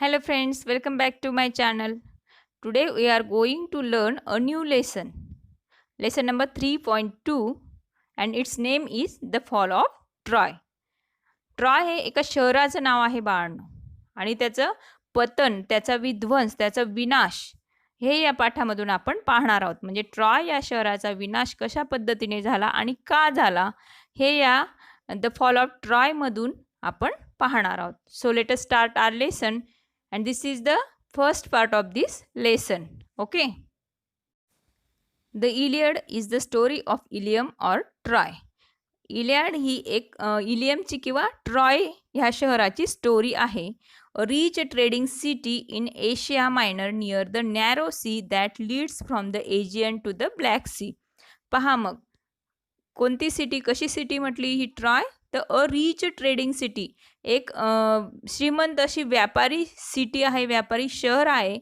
Hello friends, welcome back to my channel. Today we are going to learn a new lesson. Lesson number 3.2 and its name is The Fall of Troy. Troy हे एका शहराचं नाव आहे बाळांनो आणि त्याचं पतन, त्याचा विध्वंस, त्याचा विनाश हे या पाठामधून आपण पाहणार आहोत. म्हणजे ट्रॉय या शहराचा विनाश कशा पद्धतीने झाला आणि का झाला हे या द फॉल ऑफ ट्रॉय मधून आपण पाहणार आहोत. So let us start our lesson and this is the first part of this lesson. Okay, the Iliad is the story of Ilium or Troy. Iliad ही एक इलियमची किंवा ट्रॉय ह्या शहराची स्टोरी आहे. A rich trading city in Asia Minor near the narrow sea that leads from the Aegean to the Black Sea. पहा मग कोणती सिटी, कशी सिटी म्हटली ही ट्रॉय? तर अ रिच ट्रेडिंग सिटी, एक श्रीमंत अशी व्यापारी सिटी आहे, व्यापारी शहर आहे.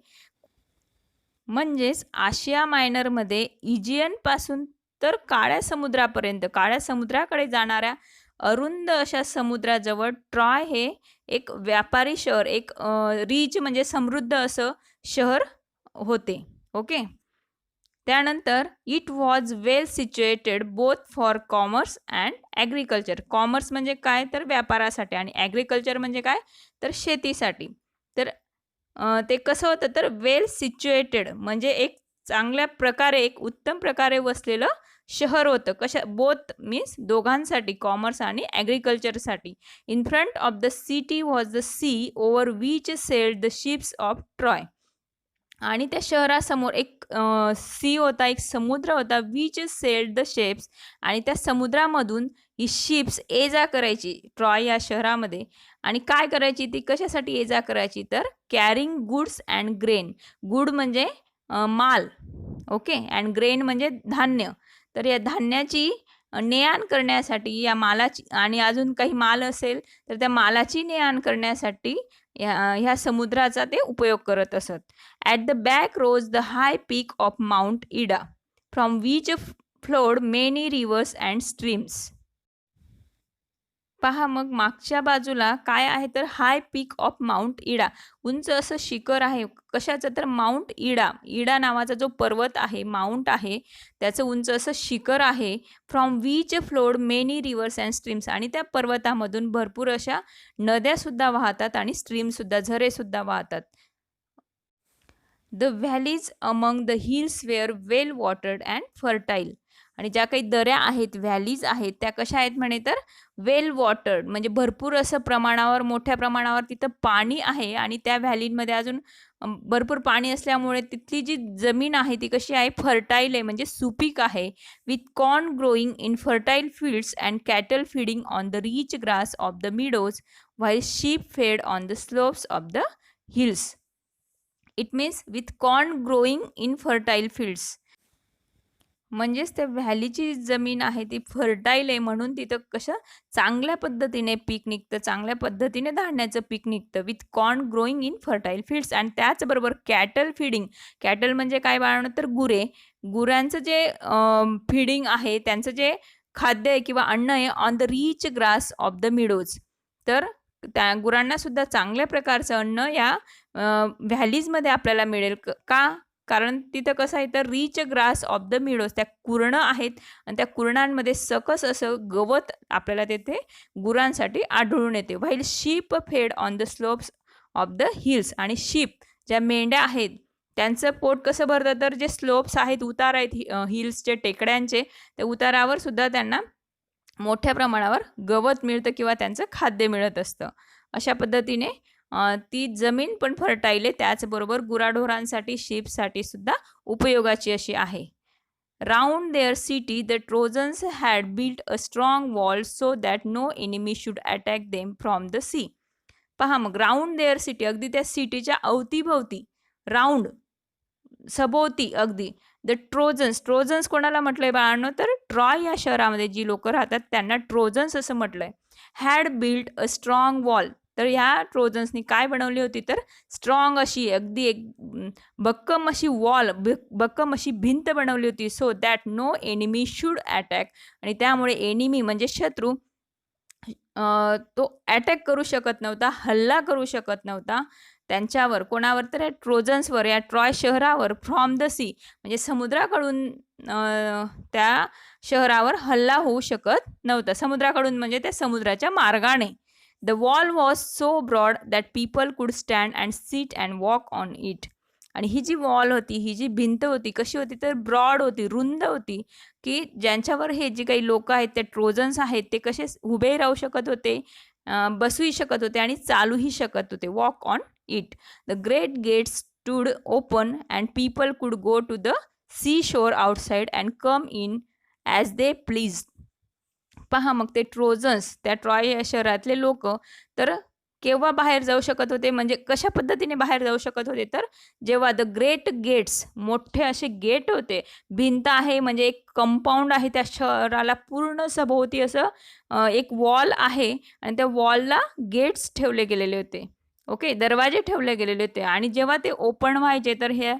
म्हणजेच आशिया मायनरमध्ये इजियनपासून तर काळ्या समुद्रापर्यंत, काळ्या समुद्राकडे जाणाऱ्या अरुंद अशा समुद्राजवळ ट्रॉय हे एक व्यापारी शहर, एक रिच म्हणजे समृद्ध असं शहर होते. ओके, त्यानंतर it was well situated both for commerce and agriculture. Commerce म्हणजे काय, तर व्यापारासाठी, आणि ॲग्रिकल्चर म्हणजे काय, तर शेतीसाठी. तर ते कसं होतं, तर वेल सिच्युएटेड म्हणजे एक चांगल्या प्रकारे, एक उत्तम प्रकारे वसलेलं शहर होतं. कशा, बोथ मीन्स दोघांसाठी, कॉमर्स आणि ॲग्रिकल्चरसाठी. In front of the city was the sea over which sailed the ships of Troy. आणि त्या शहरासमोर एक सी होता, एक समुद्र होता, विच सेल्ड द शिप्स, आणि त्या समुद्रामधून ही शिप्स ये जा करायची ट्रॉय या शहरामध्ये. आणि काय करायची ती, कशासाठी ये जा करायची, तर carrying goods and grain. Good म्हणजे माल, ओके, अँड ग्रेन म्हणजे धान्य. तर या धान्याची ने-आण करण्यासाठी, या मालाची, आणि अजून काही माल असेल तर त्या मालाची ने-आण करण्यासाठी ह्या समुद्राचा ते उपयोग करत असत. At the back rose the high peak of Mount Ida from which flowed many rivers and streams. पहा मग मागच्या बाजूला काय आहे, तर हाय पीक ऑफ माउंट इडा, उंच असं शिखर आहे. कशाचं, तर माउंट इडा. इडा नावाचा जो पर्वत आहे, माउंट आहे, त्याचं उंच असं शिखर आहे. From which flowed many rivers and streams, आणि त्या पर्वतामधून भरपूर अशा नद्यासुद्धा वाहतात आणि स्ट्रीमसुद्धा, झरेसुद्धा वाहतात. The valleys among the hills were well watered and fertile. आणि ज्या काही दऱ्या आहेत, व्हॅलीज आहेत, त्या कशा आहेत म्हणे, तर वेल वॉटर्ड म्हणजे भरपूर असं प्रमाणावर, मोठ्या प्रमाणावर तिथं पाणी आहे. आणि त्या व्हॅलीमध्ये अजून भरपूर पाणी असल्यामुळे तिथली जी जमीन आहे ती कशी आहे, फर्टाईल आहे, म्हणजे सुपीक आहे. With corn growing in fertile fields and cattle feeding on the rich grass of the meadows while ship फेड on the slopes of the hills. It means with corn growing in fertile fields, म्हणजेच त्या व्हॅलीची जमीन आहे ती fertile आहे, म्हणून तिथं कसं चांगल्या पद्धतीने पीक निघतं, चांगल्या पद्धतीने धान्याचं पीक निघतं. With corn growing in fertile fields. आणि त्याचबरोबर कॅटल फीडिंग, कॅटल म्हणजे काय बाळांनो, तर गुरे. गुरांचं जे फीडिंग आहे, त्यांचं जे खाद्य आहे किंवा अन्न आहे, on the rich grass of the meadows. तर त्या गुरांना सुद्धा चांगल्या प्रकारचं अन्न या व्हॅलीजमध्ये आपल्याला मिळेल. का, कारण तिथं कसं आहे, तर rich grass of the meadows, त्या कुर्ण आहेत आणि त्या कुरणांमध्ये सकस असं गवत आपल्याला तेथे गुरांसाठी आढळून येते. व्हाईल शीप फेड on the slopes of the hills. आणि शीप, ज्या मेंढ्या आहेत, त्यांचं पोट कसं भरतं, तर जे स्लोप्स आहेत, उतार आहेत हिल्सचे, टेकड्यांचे, त्या उतारावर सुद्धा त्यांना मोठ्या प्रमाणावर गवत मिळतं किंवा त्यांचं खाद्य मिळत असतं. अशा पद्धतीने ती जमीन पण फर्टाईल आहे, त्याचबरोबर गुराढोरांसाठी, शीपसाठी सुद्धा उपयोगाची अशी आहे. Round their city the Trojans had built a strong wall so that no enemy should attack them from the sea. पहा मग, राऊंड देअर सिटी, अगदी त्या सिटीच्या अवतीभवती, राऊंड सभोवती अगदी. द ट्रोजन्स, ट्रोजन्स कोणाला म्हटलंय बाळांनो, तर ट्रॉय या शहरामध्ये जी लोक राहतात त्यांना ट्रोजन्स असं म्हटलंय. Had built a strong wall, तर ह्या ट्रोजन्सनी काय बनवली होती, तर स्ट्रॉंग अशी, अगदी एक भक्कम अशी वॉल, भक्कम अशी भिंत बनवली होती. So that no enemy should attack, आणि त्यामुळे एनिमी म्हणजे शत्रू तो अटॅक करू शकत नव्हता, हल्ला करू शकत नव्हता. त्यांच्यावर, कोणावर तर या ट्रोजन्सवर, या ट्रॉय शहरावर फ्रॉम द सी म्हणजे समुद्राकडून त्या शहरावर हल्ला होऊ शकत नव्हता. समुद्राकडून म्हणजे त्या समुद्राच्या मार्गाने. The wall was so broad that people could stand and sit and walk on it. आणि ही जी वॉल होती, ही जी भिंत होती, कशी होती तर ब्रॉड होती, रुंद होती, की ज्यांच्यावर हे जे काही लोक आहेत, ते ट्रोजन्स आहेत, ते कसे उभे राहू शकत होते, बसूही शकत होते आणि चालूही शकत होते, walk on it. The great gates stood open and people could go to the sea shore outside and come in as they please. पहा मग ते ट्रोजन्स, त्या ट्रॉय शहरातले लोक तर केव्हा बाहेर जाऊ शकत होते, म्हणजे कशा पद्धतीने बाहेर जाऊ शकत होते, तर जेव्हा द ग्रेट गेट्स, मोठे असे गेट होते, भिंत आहे म्हणजे एक कंपाऊंड आहे त्या शहराला पूर्ण सभोवती असं एक वॉल आहे आणि त्या वॉलला गेट्स ठेवले गेलेले होते. ओके, दरवाजे ठेवले गेलेले होते आणि जेव्हा ते ओपन व्हायचे तर हे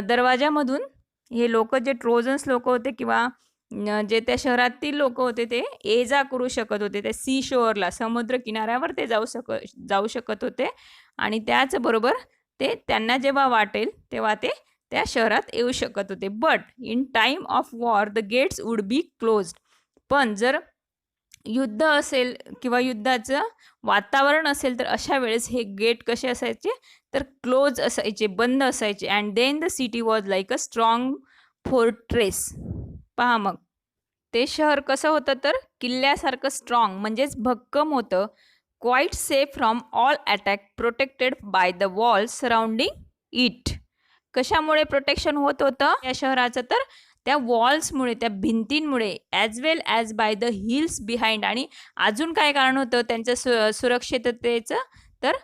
दरवाजामधून हे लोक, जे ट्रोजन्स लोक होते किंवा जे त्या शहरातील लोक होते, ते ये जा करू शकत होते. त्या सी शोअरला, समुद्र किनाऱ्यावर ते जाऊ शकत होते आणि त्याचबरोबर ते त्यांना जेव्हा वाटेल तेव्हा ते त्या शहरात येऊ शकत होते. But in time of war the gates would be closed. पण जर युद्ध असेल किंवा युद्धाचं वातावरण असेल तर अशा वेळेस हे गेट कसे असायचे तर क्लोज असायचे, बंद असायचे. And then the city was like a strong fortress. पहा मग ते शहर कसं होतं तर किल्ल्यासारखं स्ट्रॉंग म्हणजेच भक्कम होतं. Quite safe from all attack, protected by the wall surrounding it. कशामुळे प्रोटेक्शन होत होतं या शहराचं तर त्या वॉल्समुळे, त्या भिंतींमुळे, as well as by the hills behind. आणि अजून काय कारण होतं त्यांच्या सुरक्षिततेचं तर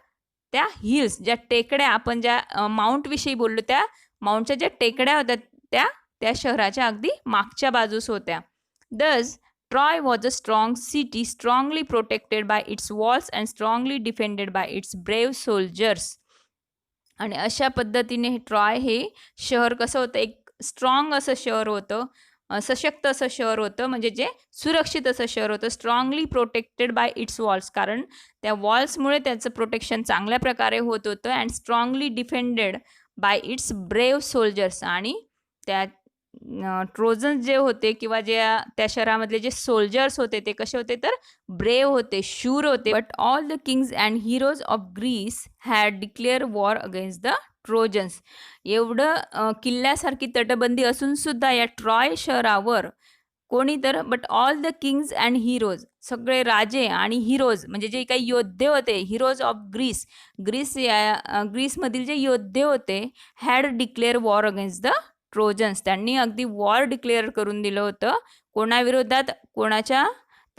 त्या हिल्स, ज्या टेकड्या, आपण ज्या माउंटविषयी बोललो, त्या माउंटच्या ज्या टेकड्या होत्या त्या त्या शहराच्या अगदी मागच्या बाजूस होत्या. दस Troy was a strong city, strongly protected by it's walls and strongly defended bye it's brave soldiers. आणि अशा पद्धतीने हे ट्रॉय हे शहर कसं होतं, एक स्ट्रॉंग असं शहर होतं, सशक्त असं शहर होतं, म्हणजे जे सुरक्षित असं शहर होतं. Strongly protected by it's walls, कारण त्या वॉल्समुळे त्याचं प्रोटेक्शन चांगल्या प्रकारे होत होतं. And strongly defended bye it's brave soldiers. आणि त्या ट्रोजन्स जे होते किंवा जे त्या शहरामधले जे सोल्जर्स होते ते कसे होते तर ब्रेव होते, शूर होते. But all the kings and heroes of Greece had declare war against the Trojans. एवढं किल्ल्यासारखी तटबंदी असून सुद्धा या ट्रॉय शहरावर कोणी तर, but all the kings and heroes, सगळे राजे आणि हिरोज म्हणजे जे काही योद्धे होते, हिरोज ऑफ ग्रीसमधील जे योद्धे होते, had declare war against the trojans. त्यांनी अगदी वॉर डिक्लेअर करून दिलं होतं. कोणाविरोधात, कोणाच्या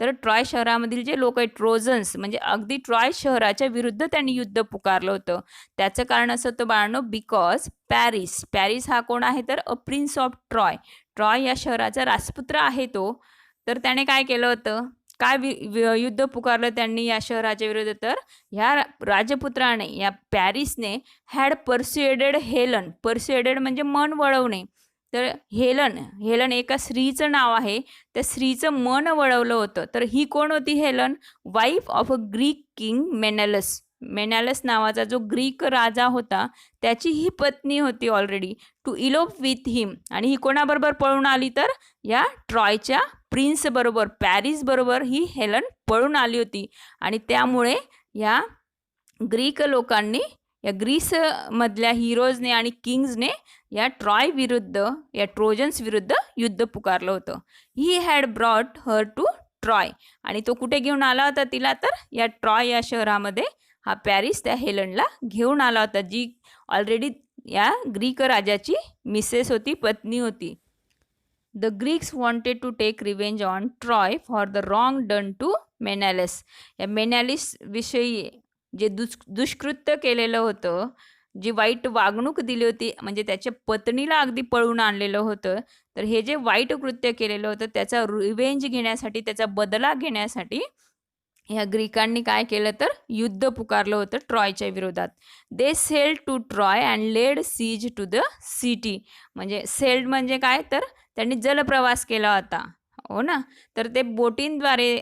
तर ट्रॉय शहरामधील जे लोक आहेत ट्रोजन्स, म्हणजे अगदी ट्रॉय शहराच्या विरुद्ध त्यांनी युद्ध पुकारलं होतं. त्याचं कारण असं होतं बाळांनो, बिकॉज पॅरिस हा कोण आहे तर अ प्रिन्स ऑफ ट्रॉय. ट्रॉय या शहराचा राजपुत्र आहे तो. तर त्याने काय केलं होतं, काय युद्ध पुकारलं त्यांनी या शहराच्या विरुद्ध तर ह्या राजपुत्राने, या पॅरिसने हॅड परस्युएडेड हेलन. परस्युएडेड म्हणजे मन वळवणे. तर हेलन एका स्त्रीचं नाव आहे, त्या स्त्रीचं मन वळवलं होतं. तर ही कोण होती Helen? Wife of a Greek king Menelaus. Menelaus नावाचा जो ग्रीक राजा होता त्याची ही पत्नी होती already. To elope with him. आणि ही कोणाबरोबर पळून आली तर या ट्रॉयच्या प्रिन्स बरोबर, पॅरिस बरोबर ही हेलन पळून आली होती. आणि त्यामुळे या ग्रीक लोकांनी, या ग्रीसमधल्या हिरोजने आणि किंग्सने या ट्रॉय विरुद्ध, या ट्रोजन्स विरुद्ध युद्ध पुकारलं होतं. He had brought her to Troy. आणि तो कुठे घेऊन आला होता तिला तर या ट्रॉय या शहरामध्ये हा पॅरिस त्या हेलनला घेऊन आला होता, जी ऑलरेडी या ग्रीक राजाची मिसेस होती, पत्नी होती. The Greeks wanted to take revenge on Troy for the wrong done to Menelaus. या मेनॅलिस विषयी जे दुष्कृत्य केलेलं होतं, जी वाईट वागणूक दिली होती, म्हणजे त्याच्या पत्नीला अगदी पळून आणलेलं होतं, तर हे जे वाईट कृत्य केलेलं होतं त्याचा रिवेंज घेण्यासाठी, त्याचा बदला घेण्यासाठी ह्या ग्रीकांनी काय केलं तर युद्ध पुकारलं होतं ट्रॉयच्या विरोधात. They sailed to Troy and laid siege to the city. म्हणजे सेल्ड म्हणजे काय तर त्यांनी जलप्रवास केला होता, हो ना. तर ते बोटींद्वारे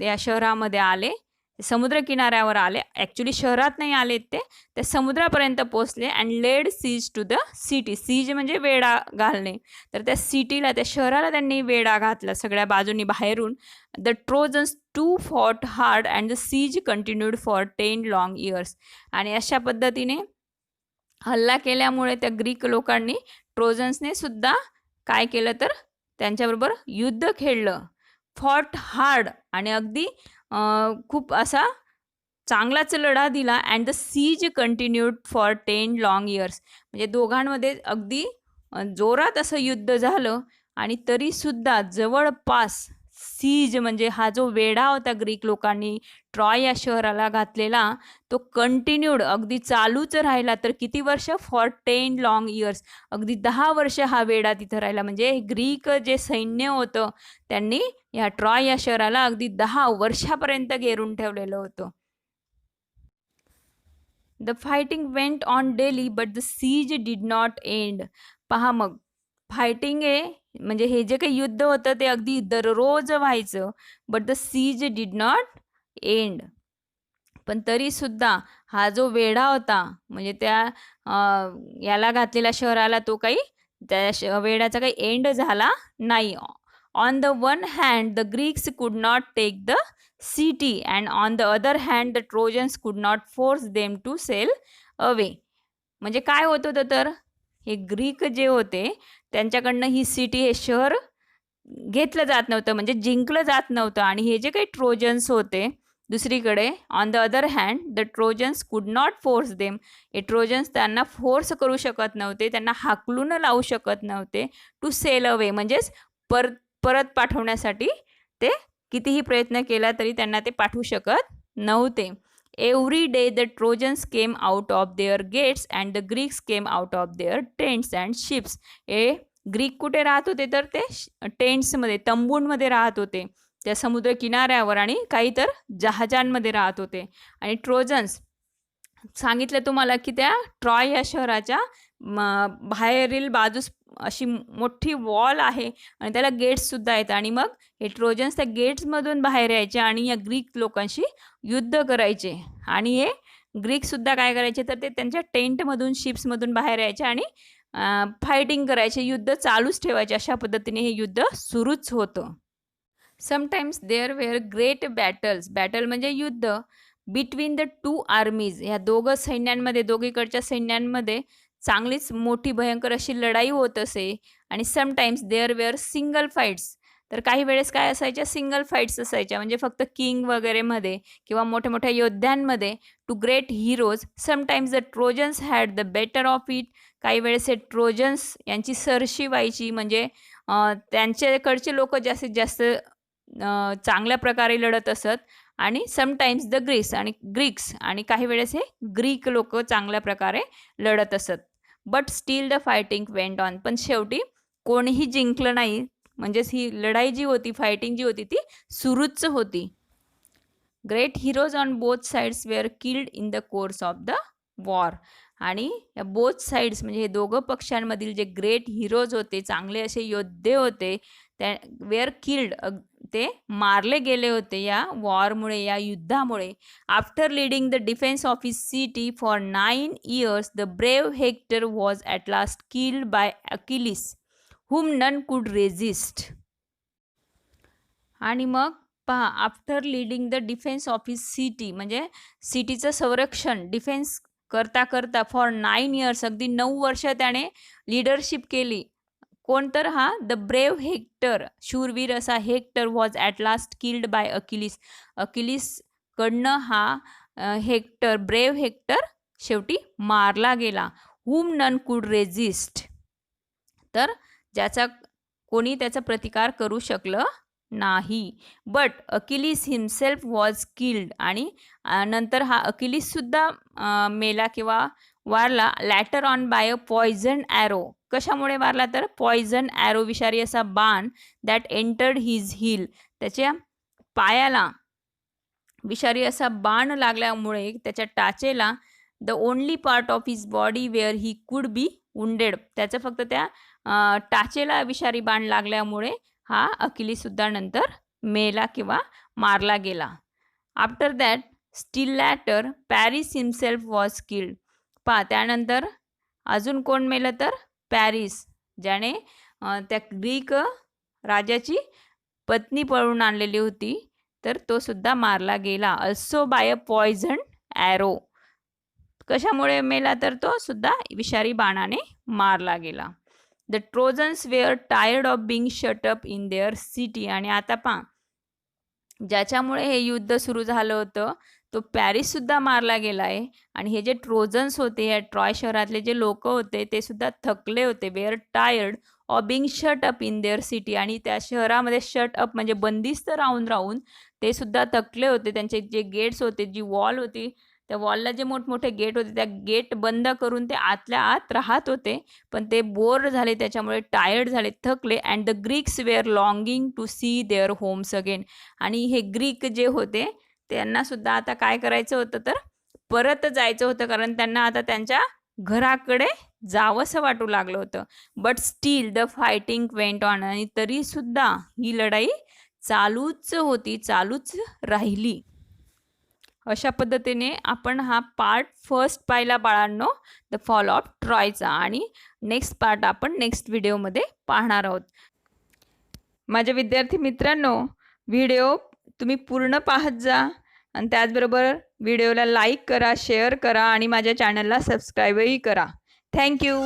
या शहरामध्ये आले. समुद्र किनाऱ्यावर आले. ॲक्च्युली शहरात नाही आले ते समुद्रापर्यंत पोहोचले and laid siege to the city. Siege म्हणजे वेढा घालणे. तर त्या सिटीला, त्या शहराला त्यांनी वेढा घातला सगळ्या बाजूनी बाहेरून. The Trojans too fought hard and the siege continued for 10 long years. आणि अशा पद्धतीने हल्ला केल्यामुळे त्या ग्रीक लोकांनी, ट्रोजन्सने सुद्धा काय केलं तर त्यांच्याबरोबर युद्ध खेळलं. फॉट हार्ड आणि अगदी खूप असा चांगलाच लढा दिला. And the siege continued for 10 long years. म्हणजे दोघांमध्ये अगदी जोरात असं युद्ध झालं आणि तरीसुद्धा जवळपास सीज म्हणजे हा जो वेढा होता ग्रीक लोकांनी ट्रॉय या शहराला घातलेला, तो कंटिन्यूड अगदी चालूच राहिला. तर किती वर्ष? For 10 long years. अगदी 10 वर्ष हा वेढा तिथं राहिला. म्हणजे ग्रीक जे सैन्य होतं त्यांनी या ट्रॉय या शहराला अगदी 10 वर्षापर्यंत घेरून ठेवलेलं होतं. The fighting went on daily but the siege did not end. पहा मग, फायटिंग आहे म्हणजे हे जे काही युद्ध होतं ते अगदी दररोज व्हायचं. But the siege did not end. पण तरीसुद्धा हा जो वेढा होता म्हणजे त्या याला घातलेल्या शहराला, तो काही त्या वेढ्याचा काही एंड झाला नाही. On the one hand the Greeks could not take the city and on the other hand the Trojans could not force them to sail away. म्हणजे काय होत होतं तर हे ग्रीक जे होते त्यांच्याकडनं ही सिटी, हे शहर घेतलं जात नव्हतं, म्हणजे जिंकलं जात नव्हतं. आणि हे जे काही ट्रोजन्स होते दुसरीकडे, on the other hand the Trojans could not force them. हे ट्रोजन्स त्यांना फोर्स करू शकत नव्हते, त्यांना हाकलून लावू शकत नव्हते. टू सेल अवे म्हणजेच परत पाठवण्यासाठी ते कितीही प्रयत्न केला तरी त्यांना ते पाठवू शकत नव्हते. Every day the Trojans came out of their gates and the Greeks came out of their tents and ships. हे ग्रीक कुठे राहत होते तर ते टेंट्समध्ये, तंबूंमध्ये राहत होते त्या समुद्र किनाऱ्यावर, आणि काही तर जहाजांमध्ये राहत होते. आणि ट्रोजन्स सांगितलं तुम्हाला की त्या ट्रॉय या शहराच्या बाहेरील बाजूस अशी मोठी वॉल आहे आणि त्याला गेट्ससुद्धा आहेत. आणि मग हे ट्रोजन्स त्या गेट्समधून बाहेर यायचे आणि या ग्रीक लोकांशी युद्ध करायचे. आणि हे ग्रीकसुद्धा काय करायचे तर ते त्यांच्या टेंटमधून, शिप्समधून बाहेर यायचे आणि फायटिंग करायचे, युद्ध चालूच ठेवायचे. अशा पद्धतीने हे युद्ध सुरूच होतं. Sometimes there were great battles. Battle म्हणजे युद्ध. Between the two armies. ह्या दोघं सैन्यांमध्ये, दोघीकडच्या सैन्यांमध्ये चांगलीच मोठी भयंकर अशी लढाई होत असे. आणि sometimes there were single fights. तर काही वेळेस काय असायच्या? सिंगल फाईट्स असायच्या, म्हणजे फक्त किंग वगैरेमध्ये किंवा मोठ्या मोठ्या योद्ध्यांमध्ये. Two great heroes. Sometimes the Trojans had the better of it. काही वेळेस हे ट्रोजन्स यांची सरशी व्हायची, म्हणजे त्यांच्याकडचे लोक जास्तीत जास्त चांगल्या प्रकारे लढत असत. आणि समटाइम्स द ग्रीक्स आणि काही वेळेस हे ग्रीक लोक चांगल्या प्रकारे लढत असत. But still the fighting went on. पण शेवटी कोणीही जिंकलं नाही, म्हणजेच ही लढाई जी होती, फायटिंग जी होती ती सुरूच होती. Great heroes on both sides were killed in the course of the war. आणि या बोथ साइड्स म्हणजे हे दोघं पक्षांमधील जे ग्रेट हिरोज होते, चांगले असे योद्धे होते, त्या वेअर किल्ड, ते मारले गेले होते या वॉरमुळे, या युद्धामुळे. After leading the defence of his city for 9 years the brave Hector was at last killed by Achilles whom none could resist. आणि मग पहा, after leading the defence of his city म्हणजे सिटीचं संरक्षण, डिफेन्स करता करता फॉर 9 इयर्स, अगदी 9 वर्ष त्याने लीडरशिप केली. कोण तर? हा द ब्रेव हेक्टर, शूरवीर असा Hector was at last killed by Achilles. अकिलिसकडनं हा हेक्टर, ब्रेव हेक्टर शेवटी मारला गेला. Whom none could resist. तर ज्याचा कोणी त्याचा प्रतिकार करू शकलं नाही. But Achilles himself was killed. आणि नंतर हा अकिलिससुद्धा मेला किंवा वारला. Later on by a poison arrow. कशामुळे वारला तर पॉयझन ॲरो, विषारी असा बाण, दॅट एंटर्ड हिज हिल. त्याच्या पायाला विषारी असा बाण लागल्यामुळे त्याच्या टाचेला, the only part of his body where he could be wounded. त्याचं फक्त त्या टाचेला विषारी बाण लागल्यामुळे हा अकिलिससुद्धा नंतर मेला किंवा मारला गेला. After that still later Paris himself was killed. पहा त्यानंतर अजून कोण मेलं तर पॅरिस, ज्याने त्या ग्रीक राजाची पत्नी पळवून आणलेली होती, तर तो सुद्धा मारला गेला. Also by a poison arrow. कशामुळे मेला तर तो सुद्धा विषारी बाणाने मारला गेला. The Trojans were tired of being shut up in their city. आणि आता पहा, ज्याच्यामुळे हे युद्ध सुरू झालं होतं तो पॅरिससुद्धा मारला गेला आहे. आणि हे जे ट्रोजन्स होते, या ट्रॉय शहरातले जे लोक होते ते सुद्धा थकले होते. Were tired of being shut up in their city. आणि त्या शहरामध्ये शट अप म्हणजे बंदिस्त राहून राहून ते सुद्धा थकले होते. त्यांचे जे गेट्स होते, जी वॉल होती, त्या वॉलला जे मोठमोठे गेट होते, त्या गेट बंद करून ते आतल्या आत राहत होते. पण ते बोर झाले, त्याच्यामुळे टायर्ड झाले, थकले. And the Greeks were longing to see their homes again. आणि हे ग्रीक जे होते त्यांना सुद्धा आता काय करायचं होतं तर परत जायचं होतं, कारण त्यांना आता त्यांच्या घराकडे जावंसं वाटू लागलं होतं. But still the fighting went on. आणि तरीसुद्धा ही लढाई चालूच होती, चालूच राहिली. अशा पद्धतीने आपण हा पार्ट फर्स्ट पाहिला बाळांनो, द फॉल ऑफ ट्रॉयचा. आणि नेक्स्ट पार्ट आपण नेक्स्ट व्हिडिओमध्ये पाहणार आहोत. माझ्या विद्यार्थी मित्रांनो, व्हिडिओ तुम्ही पूर्ण पाहत जा आणि त्याचबरोबर व्हिडिओला लाईक करा, शेअर करा आणि माझ्या चॅनलला सबस्क्राईबही करा. थँक्यू.